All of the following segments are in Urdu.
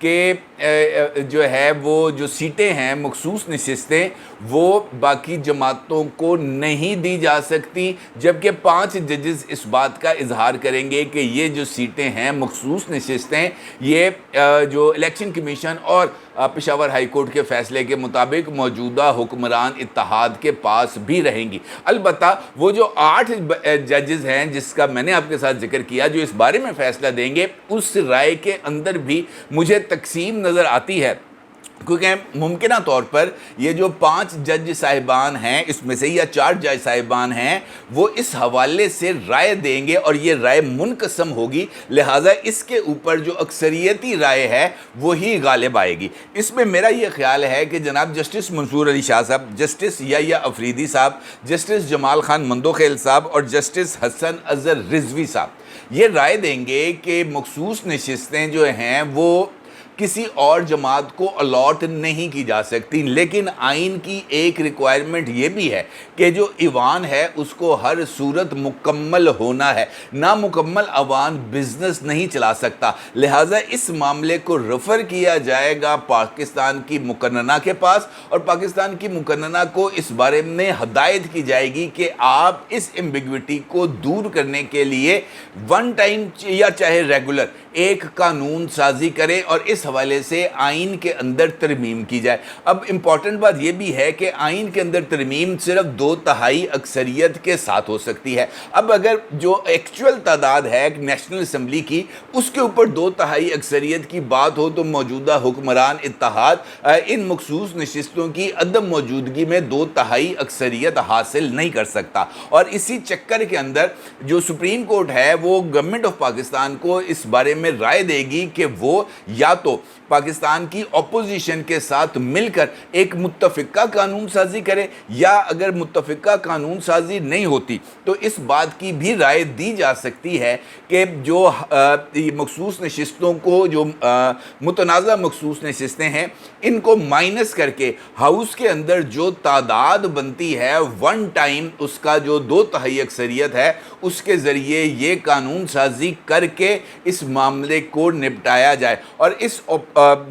کہ جو ہے وہ جو سیٹیں ہیں مخصوص نشستیں وہ باقی جماعتوں کو نہیں دی جا سکتی، جبکہ 5 ججز اس بات کا اظہار کریں گے کہ یہ جو سیٹیں ہیں مخصوص نشستیں یہ جو الیکشن کمیشن اور پشاور ہائی کورٹ کے فیصلے کے مطابق موجودہ حکمران اتحاد کے پاس بھی رہیں گی۔ البتہ وہ جو 8 ججز ہیں جس کا میں نے آپ کے ساتھ ذکر کیا جو اس بارے میں فیصلہ دیں گے، اس رائے کے اندر بھی مجھے تقسیم نظر آتی ہے، کیونکہ ممکنہ طور پر یہ جو 5 جج صاحبان ہیں اس میں سے یا 4 جج صاحبان ہیں وہ اس حوالے سے رائے دیں گے اور یہ رائے منقسم ہوگی، لہٰذا اس کے اوپر جو اکثریتی رائے ہے وہی غالب آئے گی۔ اس میں میرا یہ خیال ہے کہ جناب جسٹس منصور علی شاہ صاحب، جسٹس یحییٰ افریدی صاحب، جسٹس جمال خان مندوخیل صاحب اور جسٹس حسن اظہر رضوی صاحب یہ رائے دیں گے کہ مخصوص نشستیں جو ہیں وہ کسی اور جماعت کو الاٹ نہیں کی جا سکتی، لیکن آئین کی ایک ریکوائرمنٹ یہ بھی ہے کہ جو ایوان ہے اس کو ہر صورت مکمل ہونا ہے، نامکمل ایوان بزنس نہیں چلا سکتا، لہٰذا اس معاملے کو ریفر کیا جائے گا پاکستان کی مقننہ کے پاس، اور پاکستان کی مقننہ کو اس بارے میں ہدایت کی جائے گی کہ آپ اس ایمبیگوٹی کو دور کرنے کے لیے ون ٹائم یا چاہے ریگولر ایک قانون سازی کریں اور اس حوالے سے آئین کے اندر ترمیم کی جائے۔ اب امپورٹنٹ بات یہ بھی ہے کہ آئین کے اندر ترمیم صرف 2/3 اکثریت کے ساتھ ہو سکتی ہے۔ اب اگر جو ایکچول تعداد ہے نیشنل اسمبلی کی اس کے اوپر 2/3 اکثریت کی بات ہو تو موجودہ حکمران اتحاد ان مخصوص نشستوں کی عدم موجودگی میں 2/3 اکثریت حاصل نہیں کر سکتا، اور اسی چکر کے اندر جو سپریم کورٹ ہے وہ گورنمنٹ آف پاکستان کو اس بارے میں رائے دے گی کہ وہ یا تو پاکستان کی اپوزیشن کے ساتھ مل کر ایک متفقہ قانون سازی کرے، یا اگر متفقہ قانون سازی نہیں ہوتی تو اس بات کی بھی رائے دی جا سکتی ہے کہ جو مخصوص نشستوں کو جو متنازع مخصوص نشستیں ہیں ان کو مائنس کر کے ہاؤس کے اندر جو تعداد بنتی ہے ون ٹائم اس کا جو 2/3 اکثریت ہے اس کے ذریعے یہ قانون سازی کر کے اس معاملے کو نپٹایا جائے، اور اس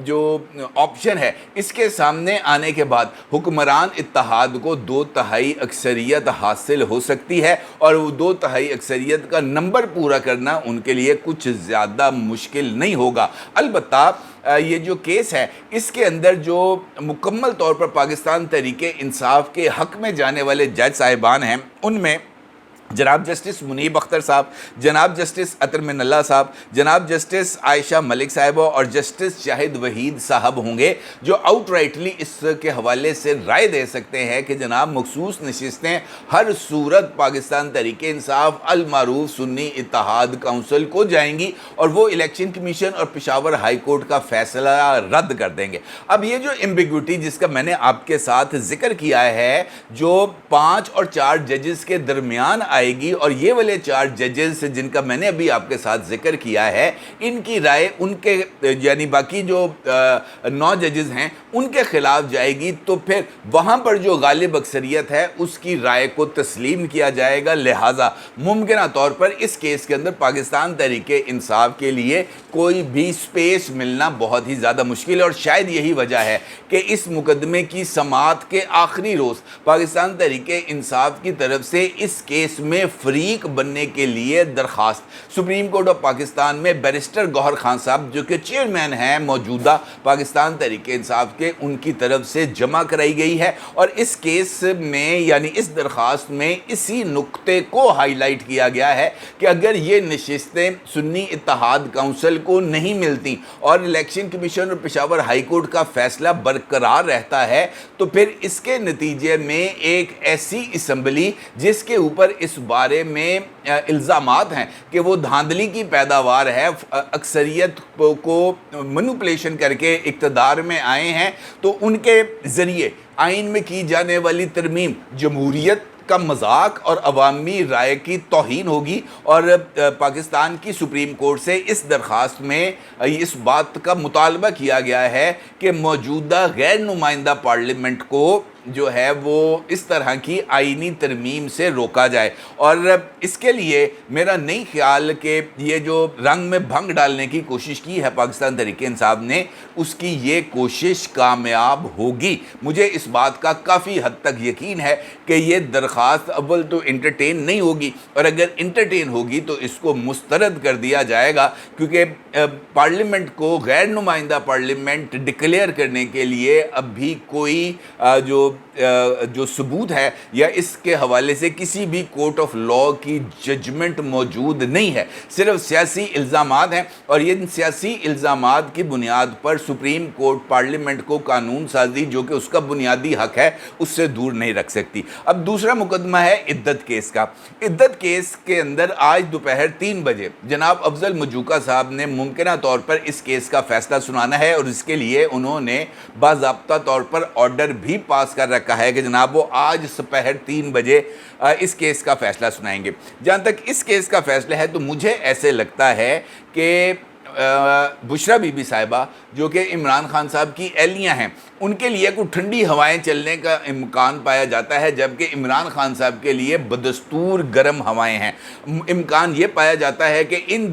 جو آپشن ہے اس کے سامنے آنے کے بعد حکمران اتحاد کو 2/3 اکثریت حاصل ہو سکتی ہے، اور وہ 2/3 اکثریت کا نمبر پورا کرنا ان کے لیے کچھ زیادہ مشکل نہیں ہوگا۔ البتہ یہ جو کیس ہے اس کے اندر جو مکمل طور پر پاکستان تحریک انصاف کے حق میں جانے والے جج صاحبان ہیں ان میں جناب جسٹس منیب اختر صاحب، جناب جسٹس عطر من اللہ صاحب، جناب جسٹس عائشہ ملک صاحبہ اور جسٹس شاہد وحید صاحب ہوں گے جو آؤٹ رائٹلی اس کے حوالے سے رائے دے سکتے ہیں کہ جناب مخصوص نشستیں ہر صورت پاکستان تحریک انصاف المعروف سنی اتحاد کونسل کو جائیں گی اور وہ الیکشن کمیشن اور پشاور ہائی کورٹ کا فیصلہ رد کر دیں گے۔ اب یہ جو ایمبیگوٹی جس کا میں نے آپ کے ساتھ ذکر کیا ہے جو 5 اور 4 ججز کے درمیان آئے گی، اور یہ والے 4 ججز جن کا میں نے ابھی آپ کے ساتھ ذکر کیا ہے ان کی رائے ان کے یعنی باقی جو 9 ججز ہیں ان کے خلاف جائے گی، تو پھر وہاں پر جو غالب اکثریت ہے اس کی رائے کو تسلیم کیا جائے گا، لہٰذا ممکنہ طور پر اس کیس کے اندر پاکستان تحریک انصاف کے لیے کوئی بھی سپیس ملنا بہت ہی زیادہ مشکل ہے، اور شاید یہی وجہ ہے کہ اس مقدمے کی سماعت کے آخری روز پاکستان تحریک انصاف کی طرف سے اس کیس میں فریق بننے کے لیے درخواست سپریم کورٹ آف پاکستان میں بیرسٹر گوہر خان صاحب جو کہ چیئرمین ہیں موجودہ پاکستان تحریک انصاف کے ان کی طرف سے جمع کرائی گئی ہے، اور اس کیس میں یعنی اس درخواست میں اسی نقطے کو ہائی لائٹ کیا گیا ہے کہ اگر یہ نشستیں سنی اتحاد کونسل کو نہیں ملتی اور الیکشن کمیشن اور پشاور ہائی کورٹ کا فیصلہ برقرار رہتا ہے تو پھر اس کے نتیجے میں ایک ایسی اسمبلی جس کے اوپر اس بارے میں الزامات ہیں کہ وہ دھاندلی کی پیداوار ہے، اکثریت کو مینوپولیشن کر کے اقتدار میں آئے ہیں، تو ان کے ذریعے آئین میں کی جانے والی ترمیم جمہوریت کا مذاق اور عوامی رائے کی توہین ہوگی، اور پاکستان کی سپریم کورٹ سے اس درخواست میں اس بات کا مطالبہ کیا گیا ہے کہ موجودہ غیر نمائندہ پارلیمنٹ کو جو ہے وہ اس طرح کی آئینی ترمیم سے روکا جائے، اور اس کے لیے میرا نہیں خیال کہ یہ جو رنگ میں بھنگ ڈالنے کی کوشش کی ہے پاکستان تحریک انصاف نے، اس کی یہ کوشش کامیاب ہوگی۔ مجھے اس بات کا کافی حد تک یقین ہے کہ یہ درخواست اول تو انٹرٹین نہیں ہوگی، اور اگر انٹرٹین ہوگی تو اس کو مسترد کر دیا جائے گا، کیونکہ پارلیمنٹ کو غیر نمائندہ پارلیمنٹ ڈکلیئر کرنے کے لیے اب بھی کوئی جو ثبوت ہے یا اس کے حوالے سے کسی بھی کورٹ آف لاء کی ججمنٹ موجود نہیں ہے، صرف سیاسی الزامات ہیں، اور ان سیاسی الزامات کی بنیاد پر سپریم کورٹ پارلیمنٹ کو قانون سازی جو کہ اس کا بنیادی حق ہے اس سے دور نہیں رکھ سکتی۔ اب دوسرا مقدمہ ہے عدت کیس کا۔ عدت کیس کے اندر آج دوپہر 3 بجے جناب افضل مجوکا صاحب نے ممکنہ طور پر اس کیس کا فیصلہ سنانا ہے، اور اس کے لیے انہوں نے باضابطہ طور پر آرڈر بھی پاس کر رکھا ہے کہ جناب وہ آج دوپہر 3 بجے اس کیس کا فیصلہ سنائیں گے۔ جہاں تک اس کیس کا فیصلہ ہے تو مجھے ایسے لگتا ہے کہ بشرا بی بی صاحبہ جو کہ عمران خان صاحب کی اہلیہ ہیں، ان کے لیے کوئی ٹھنڈی ہوائیں چلنے کا امکان پایا جاتا ہے، جبکہ عمران خان صاحب کے لیے بدستور گرم ہوائیں ہیں۔ امکان یہ پایا جاتا ہے کہ ان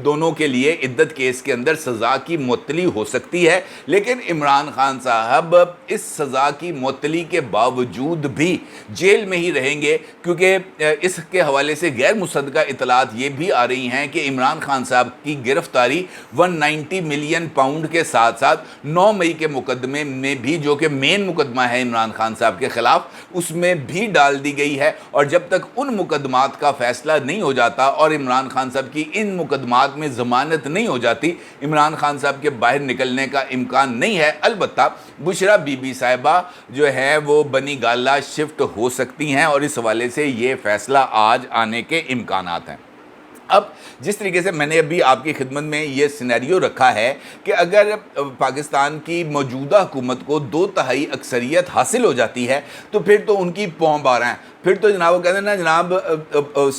دونوں کے لیے عدت کیس کے اندر سزا کی معطلی ہو سکتی ہے، لیکن عمران خان صاحب اس سزا کی معطلی کے باوجود بھی جیل میں ہی رہیں گے، کیونکہ اس کے حوالے سے غیر مصدقہ اطلاعات یہ بھی آ رہی ہیں کہ عمران خان صاحب کی گرفتاری 190 ملین پاؤنڈ کے ساتھ ساتھ 9 مئی کے مقدمے میں بھی، جو کہ مین مقدمہ ہے عمران خان صاحب کے خلاف، اس میں بھی ڈال دی گئی ہے، اور جب تک ان مقدمات کا فیصلہ نہیں ہو جاتا اور عمران خان صاحب کی ان مقدمات میں ضمانت نہیں ہو جاتی، عمران خان صاحب کے باہر نکلنے کا امکان نہیں ہے۔ البتہ بشرا بی بی صاحبہ جو ہے وہ بنی گالہ شفٹ ہو سکتی ہیں، اور اس حوالے سے یہ فیصلہ آج آنے کے امکانات ہیں۔ اب جس طریقے سے میں نے ابھی آپ کی خدمت میں یہ سینیریو رکھا ہے کہ اگر پاکستان کی موجودہ حکومت کو 2/3 اکثریت حاصل ہو جاتی ہے تو پھر تو ان کی پاؤں بارہ ہیں، پھر تو جناب وہ کہتے ہیں نا جناب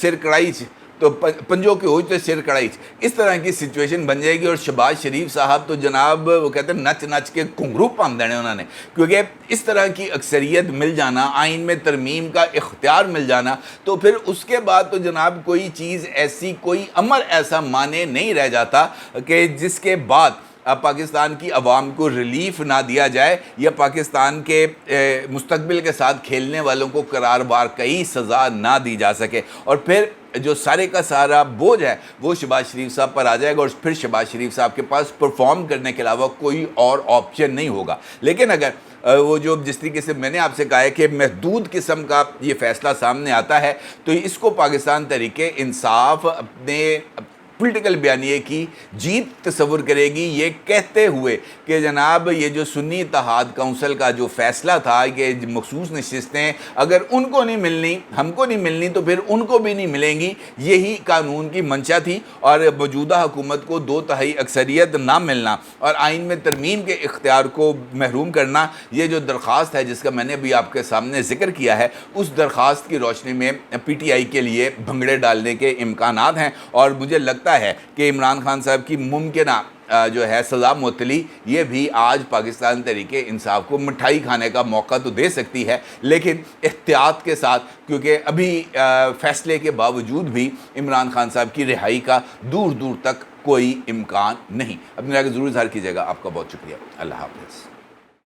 سر کڑائی تو پنجوں کے ہوج تو سر کڑائی، اس طرح کی سچویشن بن جائے گی، اور شہباز شریف صاحب تو جناب وہ کہتے ہیں نچ نچ کے کنگرو پام دینے انہوں نے، کیونکہ اس طرح کی اکثریت مل جانا، آئین میں ترمیم کا اختیار مل جانا، تو پھر اس کے بعد تو جناب کوئی چیز ایسی، کوئی امر ایسا مانے نہیں رہ جاتا کہ جس کے بعد پاکستان کی عوام کو ریلیف نہ دیا جائے، یا پاکستان کے مستقبل کے ساتھ کھیلنے والوں کو قرار واقعی سزا نہ دی جا سکے، اور پھر جو سارے کا سارا بوجھ ہے وہ شہباز شریف صاحب پر آ جائے گا، اور پھر شہباز شریف صاحب کے پاس پرفارم کرنے کے علاوہ کوئی اور آپشن نہیں ہوگا۔ لیکن اگر وہ جو جس طریقے سے میں نے آپ سے کہا ہے کہ محدود قسم کا یہ فیصلہ سامنے آتا ہے، تو اس کو پاکستان تحریک انصاف اپنے پولیٹیکل بیانیے کی جیت تصور کرے گی، یہ کہتے ہوئے کہ جناب یہ جو سنی اتحاد کونسل کا جو فیصلہ تھا کہ مخصوص نشستیں اگر ان کو نہیں ملنی، ہم کو نہیں ملنی، تو پھر ان کو بھی نہیں ملیں گی، یہی قانون کی منشا تھی، اور موجودہ حکومت کو 2/3 اکثریت نہ ملنا اور آئین میں ترمیم کے اختیار کو محروم کرنا، یہ جو درخواست ہے جس کا میں نے بھی آپ کے سامنے ذکر کیا ہے، اس درخواست کی روشنی میں پی ٹی آئی کے لیے بھنگڑے ڈالنے کے امکانات ہیں، اور مجھے لگتا ہے کہ عمران خان صاحب کی ممکنہ جو ہے سزا معطلی یہ بھی آج پاکستان تحریک انصاف کو مٹھائی کھانے کا موقع تو دے سکتی ہے، لیکن احتیاط کے ساتھ، کیونکہ ابھی فیصلے کے باوجود بھی عمران خان صاحب کی رہائی کا دور دور تک کوئی امکان نہیں۔ اپنی رائے کو ضرور اظہار کیجیے گا۔ آپ کا بہت شکریہ۔ اللہ حافظ۔